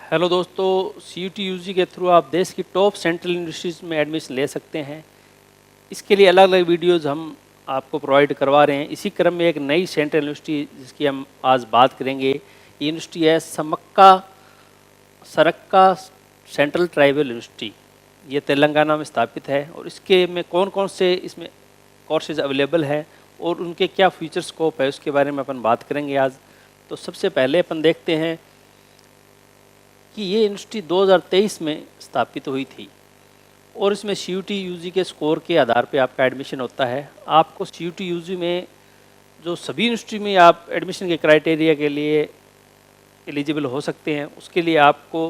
Hello दोस्तों, CUT-UG के through आप देश की टॉप सेंट्रल यूनिवर्सिटीज़ में एडमिशन ले सकते हैं। इसके लिए अलग अलग वीडियोज़ हम आपको प्रोवाइड करवा रहे हैं। इसी क्रम में एक नई सेंट्रल यूनिवर्सिटी जिसकी हम आज बात करेंगे, ये यूनिवर्सिटी है सरक्का सेंट्रल ट्राइबल यूनिवर्सिटी। ये तेलंगाना में स्थापित है और इसके में कौन कौन से इसमें कोर्सेज अवेलेबल है और उनके क्या फ्यूचर स्कोप है, उसके बारे में अपन बात करेंगे आज। तो सबसे पहले अपन देखते हैं कि ये यूनिवर्सिटी 2023 में स्थापित हुई थी और इसमें CUT-UG के स्कोर के आधार पे आपका एडमिशन होता है। आपको CUT-UG में जो सभी यूनिवर्सिटी में आप एडमिशन के क्राइटेरिया के लिए एलिजिबल हो सकते हैं, उसके लिए आपको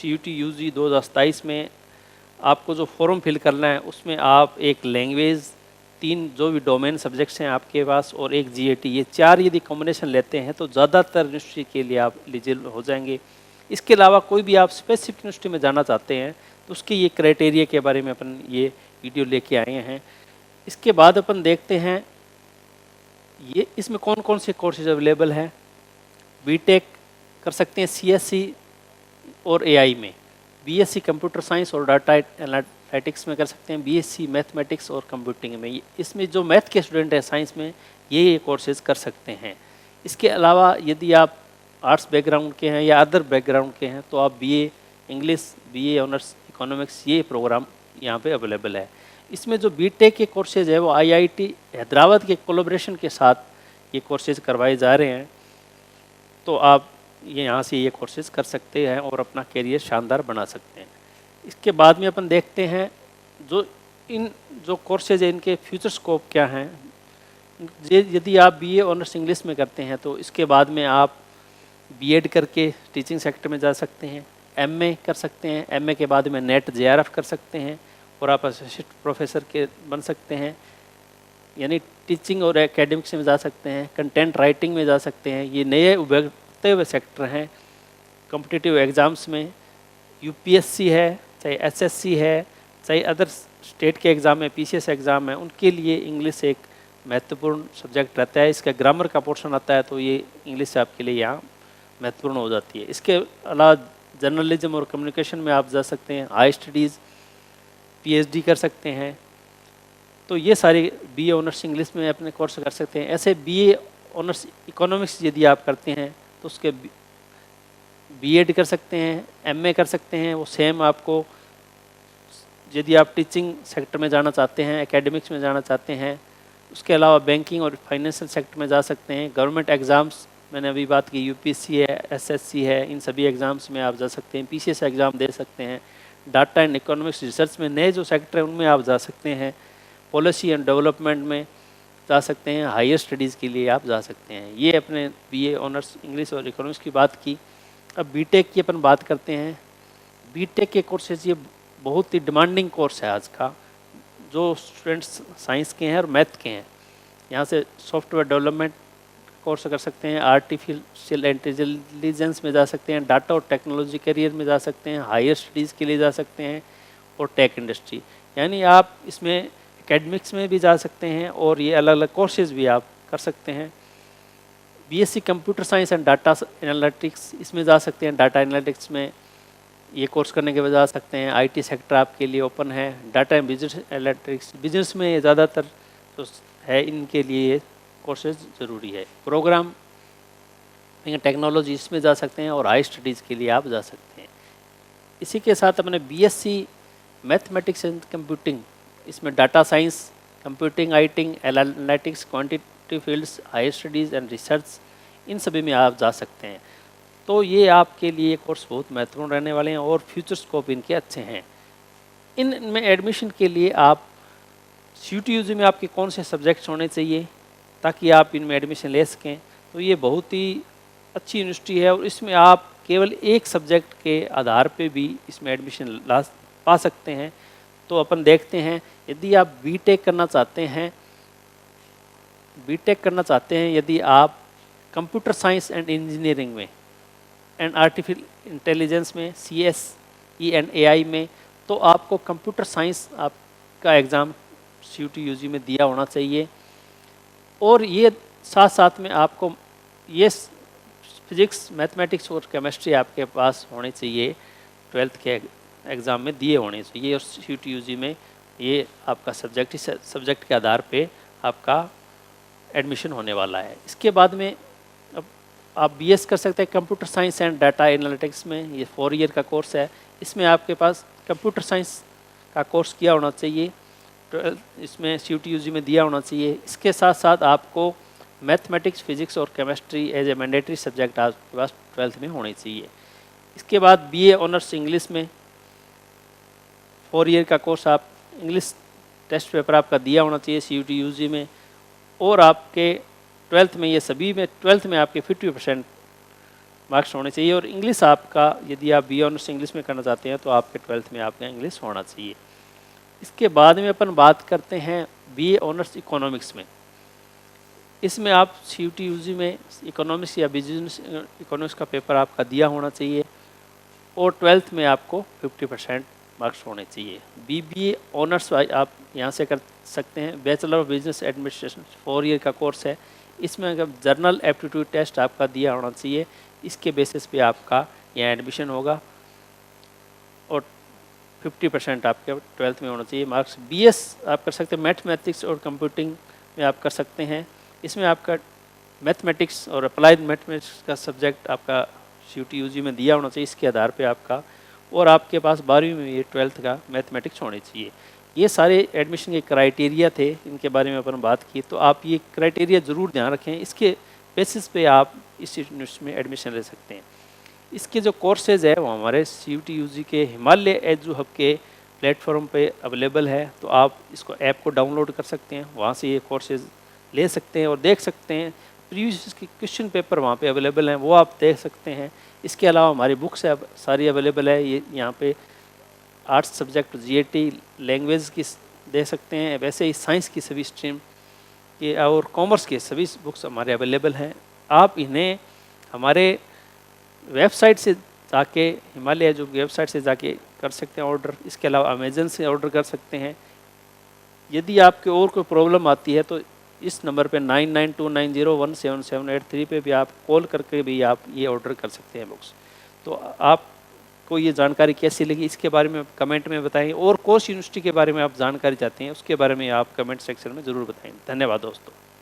CUT-UG 2027 में आपको जो फॉर्म फिल करना है उसमें आप एक लैंग्वेज, 3 जो भी डोमेन सब्जेक्ट्स हैं आपके पास और एक GAT, ये 4 यदि कॉम्बिनेशन लेते हैं तो ज़्यादातर यूनिवर्सिटी के लिए आप एलिजिबल हो जाएंगे। इसके अलावा कोई भी आप स्पेसिफिक यूनिवर्सिटी में जाना चाहते हैं तो उसके ये क्राइटेरिया के बारे में अपन ये वीडियो लेके आए हैं। इसके बाद अपन देखते हैं ये इसमें कौन कौन से कोर्सेज अवेलेबल हैं। बीटेक कर सकते हैं CSC और AI में, BSc कंप्यूटर साइंस और डाटा एनालिटिक्स में कर सकते हैं, BSc मैथमेटिक्स और कंप्यूटिंग में। इसमें जो मैथ के स्टूडेंट हैं साइंस में ये कोर्सेज कर सकते हैं। इसके अलावा यदि आप आर्ट्स बैकग्राउंड के हैं या अदर बैकग्राउंड के हैं तो आप BA English, BA honours economics, ये प्रोग्राम यहाँ पे अवेलेबल है। इसमें जो बीटेक के कोर्सेज है वो IIT हैदराबाद के कोलैबोरेशन के साथ ये कोर्सेज करवाए जा रहे हैं, तो आप ये यहाँ से ये कोर्सेज कर सकते हैं और अपना करियर शानदार बना सकते हैं। इसके बाद में अपन देखते हैं जो कोर्सेज है इनके फ्यूचर स्कोप क्या हैं। यदि आप BA ऑनर्स इंग्लिश में करते हैं तो इसके बाद में आप B.Ed करके टीचिंग सेक्टर में जा सकते हैं, MA कर सकते हैं, MA के बाद में NET JRF कर सकते हैं और आप असिस्टेंट प्रोफेसर के बन सकते हैं, यानी टीचिंग और एकेडमिक्स में जा सकते हैं, कंटेंट राइटिंग में जा सकते हैं। ये नए उभरते हुए सेक्टर हैं। कॉम्पिटिटिव एग्ज़ाम्स में UPSC है, चाहे SSC है, चाहे अदर स्टेट के एग्ज़ाम है, PCS एग्ज़ाम है, उनके लिए इंग्लिश एक महत्वपूर्ण सब्जेक्ट रहता है। इसका ग्रामर का पोर्शन आता है तो ये इंग्लिश आपके लिए यहाँ महत्वपूर्ण हो जाती है। इसके अलावा जर्नलिज्म और कम्युनिकेशन में आप जा सकते हैं, हाई स्टडीज़ PhD कर सकते हैं। तो ये सारे BA ऑनर्स इंग्लिश में अपने कोर्स कर सकते हैं। ऐसे BA ऑनर्स इकोनॉमिक्स यदि आप करते हैं तो उसके B.Ed कर सकते हैं, MA कर सकते हैं। वो सेम आपको यदि आप टीचिंग सेक्टर में जाना चाहते हैं, एकेडमिक्स में जाना चाहते हैं, उसके अलावा बैंकिंग और फाइनेंशियल सेक्टर में जा सकते हैं। गवर्नमेंट एग्ज़ाम्स मैंने अभी बात की, UPSC है, SSC है, इन सभी एग्ज़ाम्स में आप जा सकते हैं। PCS एग्ज़ाम दे सकते हैं। डाटा एंड इकोनॉमिक्स रिसर्च में नए जो सेक्टर है उनमें आप जा सकते हैं। पॉलिसी एंड डेवलपमेंट में जा सकते हैं। हायर स्टडीज़ के लिए आप जा सकते हैं। ये अपने BA ऑनर्स इंग्लिश और इकोनॉमिक्स की बात की। अब बीटेक की अपन बात करते हैं। बीटेक के कोर्सेज ये बहुत ही डिमांडिंग कोर्स है आज का, जो स्टूडेंट्स साइंस के हैं और मैथ के हैं। यहाँ से सॉफ्टवेयर डेवलपमेंट कोर्स कर सकते हैं, आर्टिफिशियल इंटेलिजेंस में जा सकते हैं, डाटा और टेक्नोलॉजी करियर में जा सकते हैं, हायर स्टडीज़ के लिए जा सकते हैं और टेक इंडस्ट्री। यानी आप इसमें एकेडमिक्स में भी जा सकते हैं और ये अलग अलग कोर्सेज भी आप कर सकते हैं। BSc computer science and data analytics इसमें जा सकते हैं। डाटा एनालिटिक्स में ये कोर्स करने के बाद जा सकते हैं। IT सेक्टर आपके लिए ओपन है। Data and business analytics, business में ज़्यादातर जो है इनके लिए कोर्सेज ज़रूरी है। प्रोग्राम टेक्नोलॉजी इसमें जा सकते हैं और हाई स्टडीज़ के लिए आप जा सकते हैं। इसी के साथ अपने BSc मैथमेटिक्स एंड कंप्यूटिंग, इसमें data science, computing, analytics, quantitative fields, higher studies and research, इन सभी में आप जा सकते हैं। तो ये आपके लिए कोर्स बहुत महत्वपूर्ण रहने वाले हैं और फ्यूचर स्कोप इनके अच्छे हैं। इनमें एडमिशन के लिए आप CUT-UG में आपके कौन से सब्जेक्ट्स होने चाहिए ताकि आप इनमें एडमिशन ले सकें, तो ये बहुत ही अच्छी यूनिवर्सिटी है और इसमें आप केवल एक सब्जेक्ट के आधार पे भी इसमें एडमिशन पा सकते हैं। तो अपन देखते हैं, यदि आप बीटेक करना चाहते हैं, यदि आप कंप्यूटर साइंस एंड इंजीनियरिंग में एंड आर्टिफिशियल इंटेलिजेंस में, CSE एंड AI में, तो आपको कंप्यूटर साइंस आपका एग्ज़ाम CUT-UG में दिया होना चाहिए। और ये साथ साथ में आपको ये फिजिक्स, मैथमेटिक्स और केमिस्ट्री आपके पास होने चाहिए, 12th के एग्ज़ाम में दिए होने चाहिए, और CUT/UG में ये आपका सब्जेक्ट के आधार पे आपका एडमिशन होने वाला है। इसके बाद में अब आप BS कर सकते हैं computer science and data analytics में, ये 4 ईयर का कोर्स है। इसमें आपके पास कंप्यूटर साइंस का कोर्स किया होना चाहिए, 12 इसमें CUT/UG में दिया होना चाहिए। इसके साथ साथ आपको मैथमेटिक्स, फिजिक्स और chemistry as a mandatory subject आपके पास 12th में होने चाहिए। इसके बाद BA ऑनर्स इंग्लिश में 4 ईयर का कोर्स, आप इंग्लिश टेस्ट पेपर आपका दिया होना चाहिए CUT/UG में, और आपके 12th में ये सभी में 12th में आपके 50% मार्क्स होने चाहिए। और इंग्लिश आपका, यदि आप BA ऑनर्स इंग्लिश में करना चाहते हैं तो आपके 12th में आपका इंग्लिश होना चाहिए। इसके बाद में अपन बात करते हैं BA ऑनर्स इकोनॉमिक्स में। इसमें आप CUT/UG में इकोनॉमिक्स या बिजनेस इकोनॉमिक्स का पेपर आपका दिया होना चाहिए, और 12th में आपको 50% मार्क्स होने चाहिए। BBA ऑनर्स आप यहाँ से कर सकते हैं, bachelor of business administration 4 year का कोर्स है। इसमें अगर जर्नल एप्टीट्यूड टेस्ट आपका दिया होना चाहिए, इसके बेसिस पे आपका यहाँ एडमिशन होगा, और 50% आपके 12th में होना चाहिए मार्क्स। BS आप कर सकते हैं मैथमेटिक्स और कंप्यूटिंग में आप कर सकते हैं। इसमें आपका मैथमेटिक्स और अप्लाइड मैथमेटिक्स का सब्जेक्ट आपका CUT/UG में दिया होना चाहिए, इसके आधार पे आपका, और आपके पास 12वीं में ये 12th का मैथमेटिक्स होने चाहिए। ये सारे एडमिशन के क्राइटेरिया थे, इनके बारे में अपन बात की, तो आप ये क्राइटेरिया ज़रूर ध्यान रखें, इसके बेसिस पे आप इस यूनिवर्सिटी में एडमिशन ले सकते हैं। इसके जो कोर्सेज है वो हमारे CUT/UG के हिमालय एजू हब के प्लेटफॉर्म पे अवेलेबल है, तो आप इसको ऐप को डाउनलोड कर सकते हैं, वहाँ से ये कोर्सेज ले सकते हैं और देख सकते हैं। प्रीवियस के क्वेश्चन पेपर वहाँ पे अवेलेबल हैं, वो आप देख सकते हैं। इसके अलावा हमारी बुक्स सारी अवेलेबल है, ये यहाँ पे आर्ट्स सब्जेक्ट GAT लैंग्वेज की दे सकते हैं, वैसे ही साइंस की सभी स्ट्रीम के और कॉमर्स के सभी बुक्स हमारे अवेलेबल हैं। आप इन्हें हमारे वेबसाइट से जाके, हिमालय जो वेबसाइट से जाके कर सकते हैं ऑर्डर। इसके अलावा अमेजन से ऑर्डर कर सकते हैं। यदि आपके और कोई प्रॉब्लम आती है तो इस नंबर पे 9929017783 पे भी आप कॉल करके भी आप ये ऑर्डर कर सकते हैं बुक्स। तो आपको ये जानकारी कैसी लगी इसके बारे में कमेंट में बताएं, और कोर्स यूनिवर्सिटी के बारे में आप जानकारी चाहते हैं उसके बारे में आप कमेंट सेक्शन में ज़रूर बताएं। धन्यवाद दोस्तों।